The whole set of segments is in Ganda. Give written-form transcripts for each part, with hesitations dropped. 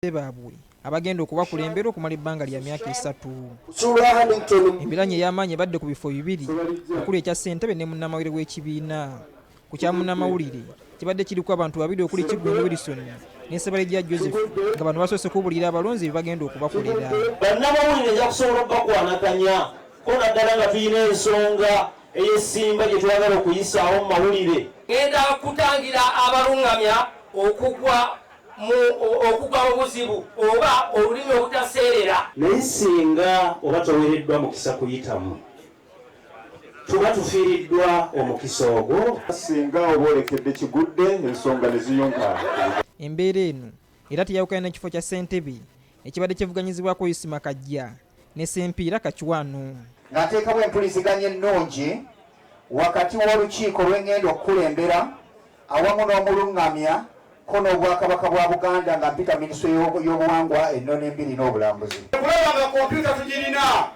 baabwe abagenda okubakulembera okumala ebbanga lya myaka 3. Embiranye ey'amaanyi ebadde ku bifo bibiri okuli ekya Ssentebe ne munnamawulire w'ekibiina. Ku kya munnamawulire kibadde kiriko abantu babiri okuli Kiggundu Wilson ne Ssebalijja Joseph nga bano basoose kubuulira abalonzi bye bagenda okubakolera. Bannamawulire nja kusobola okubakwanaganya ko naddala nga tulina ensonga ey'essimba gye twagala okuyisaawo mu mawulire. Ngenda kutangira abalungamya okugwa mu buzibu oba olulimi obutaseerera. Naye singa oba toweereddwa mukisa kuyitamu tuba tufiiriddwa omukisa ogwo. Singa oba olekedde kigudde ensonga ne ziyonka. Embeera eno era teyawukana n'ekifo kya Ssentebe ekibadde kivuganyizibwako Isima Kajja ne Sempiira Kachwano. Ng'ateekawo empuliziganya ennungi wakati w'olukiiko lw'engenda okukulembera awamu n'omulungamya ko n'obwakabaka bwa Buganda nga mpita minisitule y'obuwangwa ennono embiri n'obulambuzi. Kulaba nga kompyuta tugirina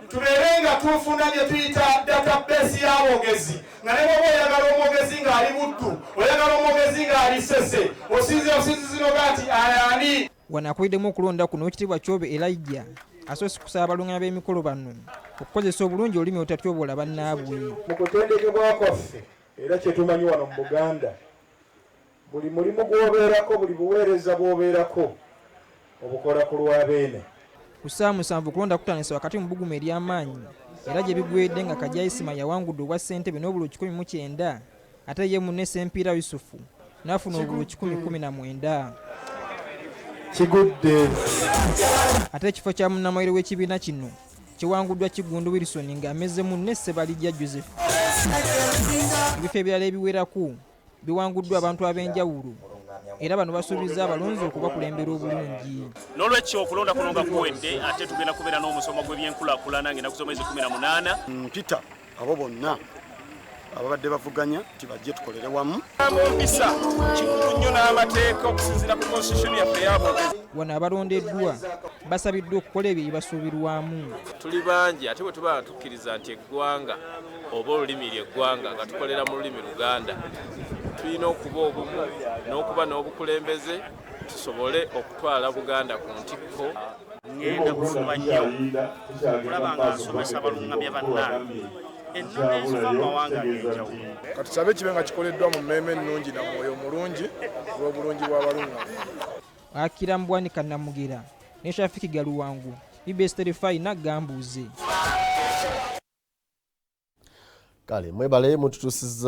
tubeere nga tufuna bye tuyita database y'abogezi nga ne bwoba oyagala omwogezi ng'ali Buddu, oyagala omwogezi ng'ali Ssese, osinzizinoga nti ayani. Wano akuliddemu okulonda kuno Oweekitiibwa Kyobe Elijah asoose kusaba abalungamya b'emikolo bano okukozesa obulungi olulimi olutatyobola bannaabwe. Mu kutendekebwa kwaffe era kye tumanyi wano mu Buganda, buli mulimu gw'obeerako, buli buweereza bw'obeerako obukola ku lw'abeene. Ku ssaawa 7 okulonda kutandise wakati mu bbugumu ery'amaanyi era gye bigwedde nga Kajja Isima yawangudde obwa Ssentebe n'obululu 109 ate ye munne Sempiira Yusufu n'afuna obululu 119. Kigudde. Ate ekifo kya munnamawulire w'ekibiina kino kiwanguddwa Kiggundu Wilson ng'ameze munne Ssebalijja Joseph. Ebifo ebirala ebiwerako biwanguddwa abantu ab'enjawulo era bano basuubiza abalonzi okubakulembera obulungi. N'olwekyo okulonda kuno nga kuwedde ate tugenda kubeera n'omusomo gw'ebyenkulaakulana ng'ennaku z'omwezi 18. Mpita abo bonna ababadde bavuganya nti bajje tukolere wamu. Mpisa kikulu nnyo n'amateeka okusinziira ku constitution yaffe ey'abogezi. Wano abalondeddwa basabiddwa okukola ebyo ebibasuubirwamu. Tuli bangi ate bwe tuba tukkiriza nti eggwanga oba olulimi ly'eggwanga nga tukolera mu lulimi Luganda, tulina okuba obumu n'okuba n'obukulembeze tusobole okutwala Buganda ku ntikko. Ngenda kufuba nnyo okulaba nga nsomesa abalungamya bannange ennono eziva mu mawanga ag'enjawulo. Katusabe kibe nga kikoleddwa mu mmeeme ennungi na mwoyo mulungi olw'obulungi bw'abalungamya. Akira Mbwanika Namugera ne Shafiki Galuwangu IBS 35 Nagambuuze. Kale mwebale mututusiza